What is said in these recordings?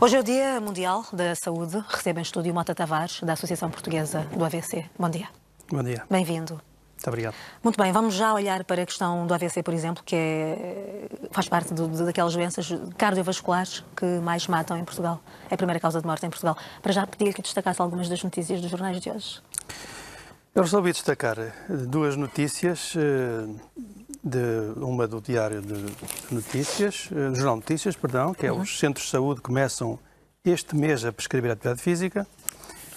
Hoje é o Dia Mundial da Saúde. Recebe em estúdio Mota Tavares, da Associação Portuguesa do AVC. Bom dia. Bom dia. Bem-vindo. Muito obrigado. Muito bem, vamos já olhar para a questão do AVC, por exemplo, que faz parte daquelas doenças cardiovasculares que mais matam em Portugal. É a primeira causa de morte em Portugal. Para já pedir que destacasse algumas das notícias dos jornais de hoje. Eu resolvi destacar duas notícias, uma do Diário de Notícias, Jornal de Notícias, perdão, que é os centros de saúde começam este mês a prescrever atividade física,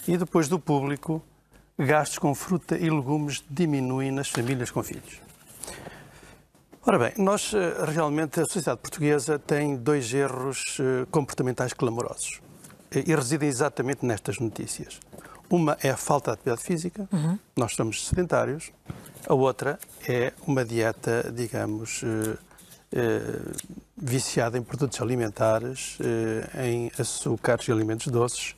e depois do Público, gastos com fruta e legumes diminuem nas famílias com filhos. Ora bem, nós realmente, a sociedade portuguesa tem dois erros comportamentais clamorosos e residem exatamente nestas notícias. Uma é a falta de atividade física, nós somos sedentários. A outra é uma dieta, digamos, viciada em produtos alimentares, em açúcares e alimentos doces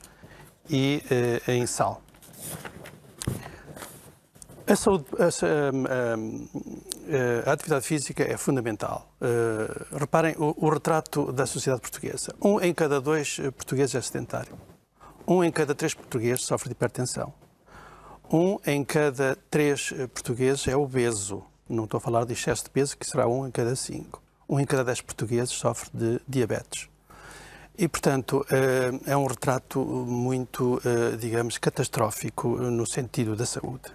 e em sal. A atividade física é fundamental. Reparem o retrato da sociedade portuguesa. 1 em cada 2 portugueses é sedentário. 1 em cada 3 portugueses sofre de hipertensão. 1 em cada 3 portugueses é obeso. Não estou a falar de excesso de peso, que será 1 em cada 5. 1 em cada 10 portugueses sofre de diabetes. E, portanto, é um retrato muito, digamos, catastrófico no sentido da saúde.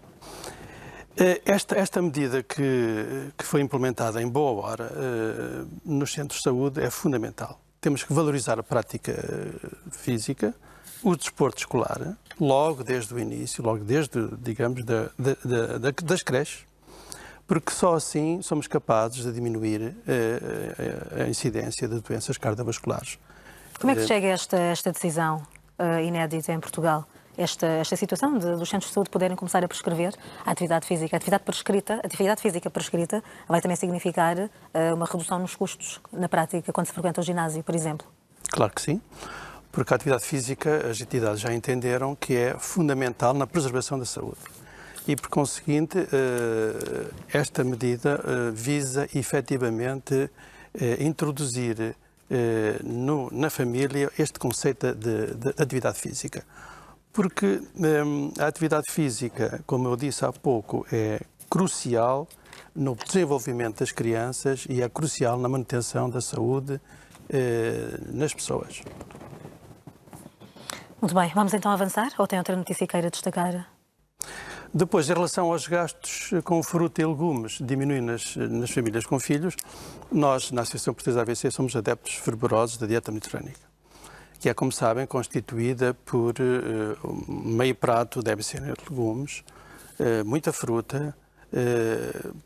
Esta medida que foi implementada em boa hora nos centros de saúde é fundamental. Temos que valorizar a prática física, o desporto escolar, logo desde o início, logo desde, digamos, das creches, porque só assim somos capazes de diminuir a incidência de doenças cardiovasculares. Como é que chega esta decisão inédita em Portugal? Esta situação dos centros de saúde poderem começar a prescrever a atividade física. A atividade física prescrita vai também significar uma redução nos custos na prática, quando se frequenta o ginásio, por exemplo? Claro que sim, porque a atividade física, as entidades já entenderam que é fundamental na preservação da saúde. E, por conseguinte, esta medida visa efetivamente introduzir na família este conceito de atividade física. Porque a atividade física, como eu disse há pouco, é crucial no desenvolvimento das crianças e é crucial na manutenção da saúde nas pessoas. Muito bem, vamos então avançar? Ou tem outra notícia que queira destacar? Depois, em relação aos gastos com fruta e legumes, diminui nas famílias com filhos, nós, na Associação Portuguesa AVC, somos adeptos fervorosos da dieta mediterrânica, que é, como sabem, constituída por meio prato, deve ser legumes, muita fruta,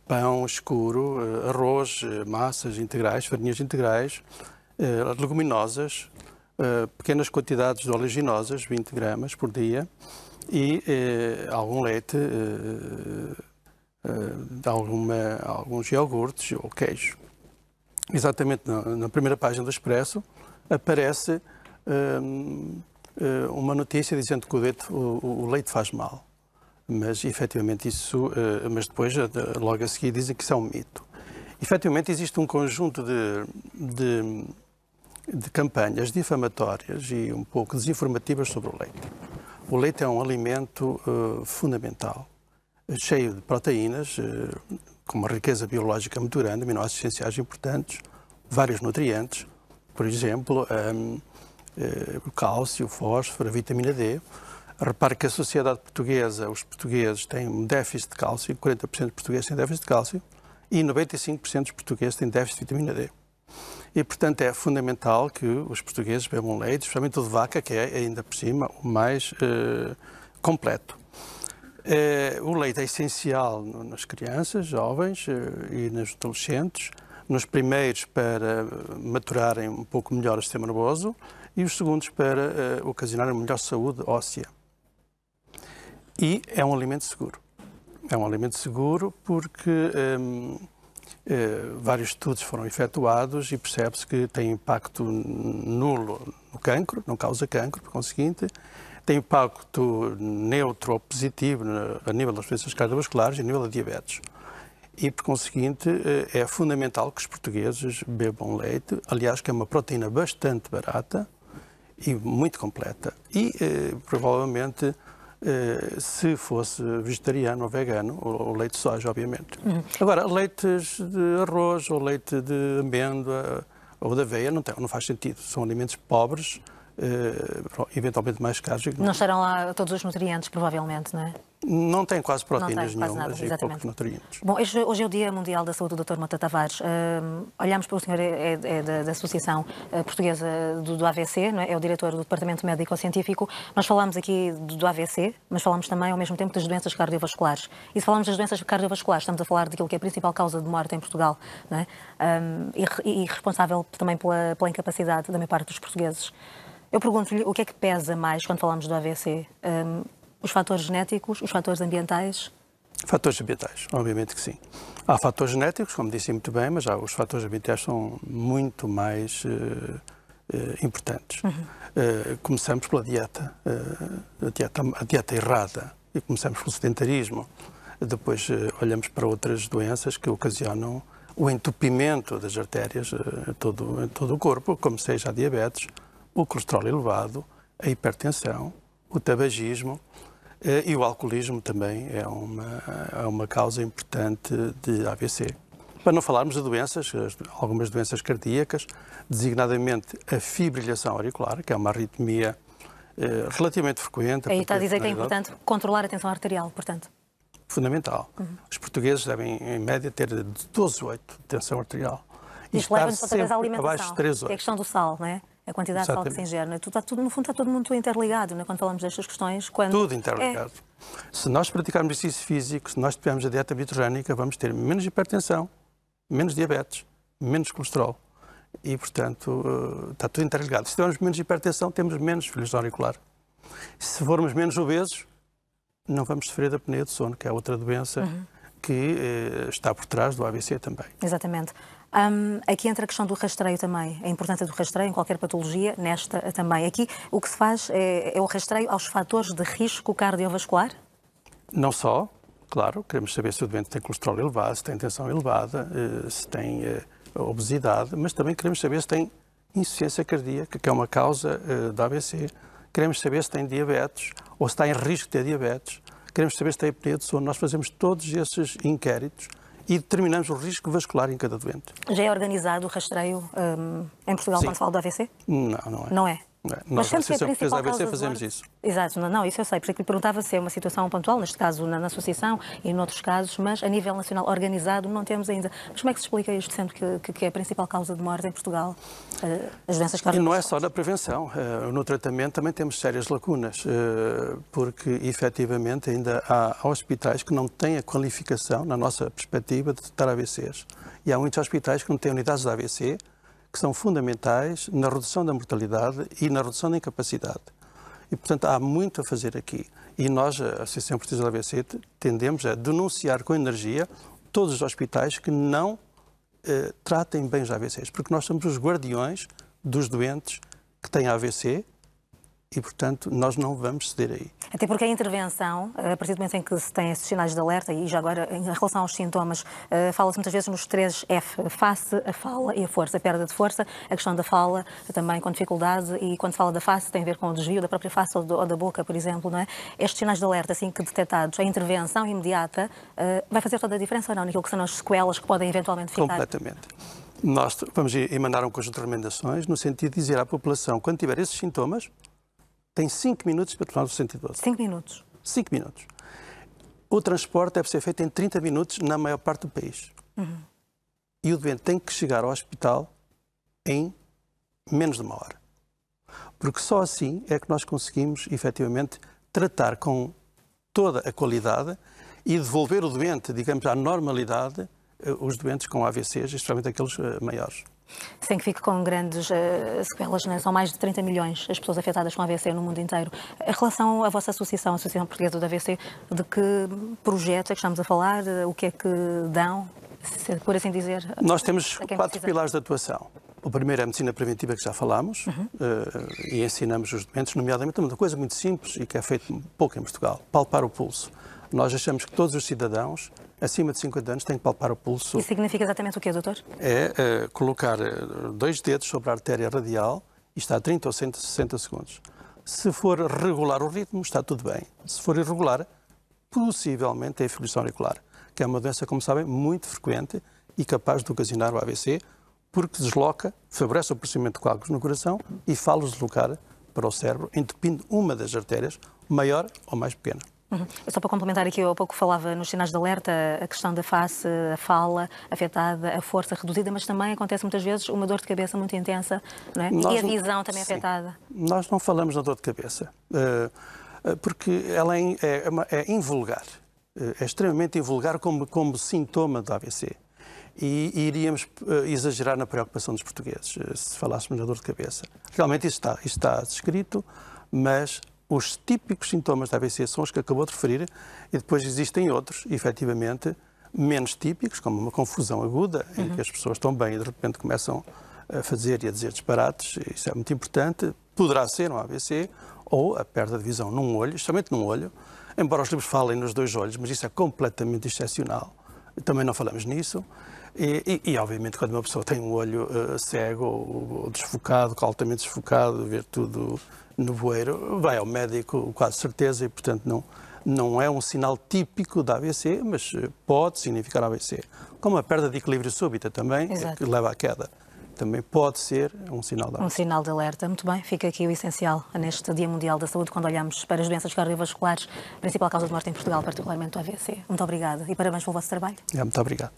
pão escuro, arroz, massas integrais, farinhas integrais, leguminosas, pequenas quantidades de oleaginosas, 20 gramas por dia, e algum leite, alguns iogurtes ou queijo. Exatamente na primeira página do Expresso aparece uma notícia dizendo que o leite faz mal, mas efetivamente mas depois logo a seguir dizem que isso é um mito. Efetivamente existe um conjunto de campanhas difamatórias e um pouco desinformativas sobre o leite. O leite é um alimento fundamental, cheio de proteínas, com uma riqueza biológica muito grande, aminoácidos essenciais importantes, vários nutrientes, por exemplo, o cálcio, o fósforo, a vitamina D. Repare que a sociedade portuguesa, os portugueses têm um déficit de cálcio, 40% dos portugueses têm déficit de cálcio e 95% dos portugueses têm déficit de vitamina D. E, portanto, é fundamental que os portugueses bebam leite, especialmente o de vaca, que é, ainda por cima, o mais completo. O leite é essencial nas crianças, jovens e nos adolescentes, nos primeiros para maturarem um pouco melhor o sistema nervoso e os segundos para ocasionarem melhor saúde óssea. E é um alimento seguro. É um alimento seguro porque vários estudos foram efetuados e percebe-se que tem impacto nulo no cancro, não causa cancro, por conseguinte, tem impacto neutro ou positivo a nível das doenças cardiovasculares e a nível da diabetes. E, por conseguinte, é fundamental que os portugueses bebam leite, aliás, que é uma proteína bastante barata e muito completa. E, provavelmente, se fosse vegetariano ou vegano, o leite de soja, obviamente. Agora, leites de arroz ou leite de amêndoa ou de aveia não faz sentido. São alimentos pobres, eventualmente mais caros. Não estarão lá todos os nutrientes, provavelmente, não é? Não tem quase proteínas não tem, quase nenhumas nada, e poucos nutrientes. Bom, hoje é o Dia Mundial da Saúde do Dr. Mota Tavares. Olhamos para o senhor, é da Associação Portuguesa do AVC, não é? É o diretor do Departamento Médico-Científico. Nós falamos aqui do AVC, mas falamos também, ao mesmo tempo, das doenças cardiovasculares. E se falamos das doenças cardiovasculares, estamos a falar daquilo que é a principal causa de morte em Portugal, não é? E responsável também pela incapacidade da maior parte dos portugueses. Eu pergunto-lhe o que é que pesa mais quando falamos do AVC? Os fatores genéticos, os fatores ambientais? Fatores ambientais, obviamente que sim. Há fatores genéticos, como disse muito bem, mas já os fatores ambientais são muito mais importantes. Começamos pela dieta, a dieta errada, e começamos pelo sedentarismo. Depois olhamos para outras doenças que ocasionam o entupimento das artérias em todo o corpo, como seja a diabetes, o colesterol elevado, a hipertensão, o tabagismo e o alcoolismo também é uma causa importante de AVC. Para não falarmos de doenças, algumas doenças cardíacas, designadamente a fibrilhação auricular, que é uma arritmia relativamente frequente. Aí está a dizer que é importante controlar a tensão arterial, portanto. Fundamental. Os portugueses devem, em média, ter 12,8 de tensão arterial. E isto leva-nos outra vez à alimentação, abaixo de 3,8. que é a questão do sal, não é? A quantidade de sal que se ingere. No fundo, está tudo muito interligado, não é? Quando falamos destas questões. Tudo interligado. Se nós praticarmos exercício físico, se nós tivermos a dieta mediterrânica, vamos ter menos hipertensão, menos diabetes, menos colesterol. E, portanto, está tudo interligado. Se tivermos menos hipertensão, temos menos fibrilação auricular. Se formos menos obesos, não vamos sofrer da apneia do sono, que é outra doença que está por trás do AVC também. Exatamente. Aqui entra a questão do rastreio também, a importância do rastreio em qualquer patologia, nesta também. Aqui o que se faz é o rastreio aos fatores de risco cardiovascular? Não só, claro, queremos saber se o doente tem colesterol elevado, se tem tensão elevada, se tem obesidade, mas também queremos saber se tem insuficiência cardíaca, que é uma causa da AVC. Queremos saber se tem diabetes ou se está em risco de ter diabetes. Queremos saber se tem apneia do sono. Nós fazemos todos esses inquéritos e determinamos o risco vascular em cada doente. Já é organizado o rastreio em Portugal quando se fala do AVC? Não, não é. Não é? Nós, na Associação Portuguesa de AVC, fazemos isso. Exato, não, isso eu sei. Por isso é que lhe perguntava se é uma situação pontual, neste caso na Associação e noutros casos, mas a nível nacional organizado não temos ainda. Mas como é que se explica isto, sendo que é a principal causa de morte em Portugal, as doenças cardiovasculares? E não é só na prevenção. No tratamento também temos sérias lacunas, porque efetivamente ainda há hospitais que não têm a qualificação, na nossa perspectiva, de tratar AVCs. E há muitos hospitais que não têm unidades de AVC, que são fundamentais na redução da mortalidade e na redução da incapacidade. E, portanto, há muito a fazer aqui. E nós, a Associação Portuguesa do AVC, tendemos a denunciar com energia todos os hospitais que não tratem bem os AVCs, porque nós somos os guardiões dos doentes que têm AVC e, portanto, nós não vamos ceder aí. Até porque a intervenção, a partir do momento em que se tem esses sinais de alerta, e já agora em relação aos sintomas, fala-se muitas vezes nos 3 F, a face, a fala e a força, a perda de força, a questão da fala também com dificuldade, e quando se fala da face tem a ver com o desvio da própria face ou da boca, por exemplo, não é? Estes sinais de alerta, assim que detectados, a intervenção imediata vai fazer toda a diferença ou não, naquilo que são as sequelas que podem eventualmente ficar? Completamente. Nós vamos emanar um conjunto de recomendações no sentido de dizer à população, quando tiver esses sintomas, tem 5 minutos para tomar o 112. 5 minutos? 5 minutos. O transporte deve ser feito em 30 minutos na maior parte do país. E o doente tem que chegar ao hospital em menos de 1 hora. Porque só assim é que nós conseguimos, efetivamente, tratar com toda a qualidade e devolver o doente, digamos, à normalidade, os doentes com AVCs, especialmente aqueles maiores. Sem que fique com grandes sequelas, né? São mais de 30 milhões as pessoas afetadas com AVC no mundo inteiro. Em relação à vossa associação, a Associação Portuguesa do AVC, de que projetos é que estamos a falar? O que é que dão, por assim dizer? Nós temos 4 pilares de atuação. O primeiro é a medicina preventiva, que já falámos, e ensinamos os doentes, nomeadamente uma coisa muito simples e que é feito pouco em Portugal, palpar o pulso. Nós achamos que todos os cidadãos acima de 50 anos têm que palpar o pulso. Isso significa exatamente o quê, doutor? É colocar 2 dedos sobre a artéria radial e está a 30 ou 60 segundos. Se for regular o ritmo, está tudo bem. Se for irregular, possivelmente é fibrilação auricular, que é uma doença, como sabem, muito frequente e capaz de ocasionar o AVC, porque desloca, favorece o processamento de coágulos no coração e faz-los deslocar para o cérebro, entupindo uma das artérias, maior ou mais pequena. Só para complementar aqui, eu há pouco falava nos sinais de alerta, a questão da face, a fala afetada, a força reduzida, mas também acontece muitas vezes uma dor de cabeça muito intensa, não é? E a visão também afetada. Nós não falamos na dor de cabeça, porque ela é invulgar, é extremamente invulgar como sintoma do AVC. E iríamos exagerar na preocupação dos portugueses, se falássemos na dor de cabeça. Realmente isso está descrito, mas os típicos sintomas da AVC são os que acabou de referir e depois existem outros, efetivamente, menos típicos, como uma confusão aguda, em que as pessoas estão bem e de repente começam a fazer e a dizer disparates. Isso é muito importante. Poderá ser um AVC ou a perda de visão num olho, justamente num olho, embora os livros falem nos dois olhos, mas isso é completamente excepcional. Também não falamos nisso. E obviamente, quando uma pessoa tem um olho cego ou desfocado, altamente desfocado, ver tudo no bueiro, vai ao médico, quase certeza, e portanto não é um sinal típico da AVC, mas pode significar AVC. Como a perda de equilíbrio súbita também, que leva à queda. Também pode ser um sinal de alerta. Um sinal de alerta. Muito bem, fica aqui o essencial neste Dia Mundial da Saúde, quando olhamos para as doenças cardiovasculares, principal causa de morte em Portugal, particularmente o AVC. Muito obrigada e parabéns pelo vosso trabalho. Muito obrigado.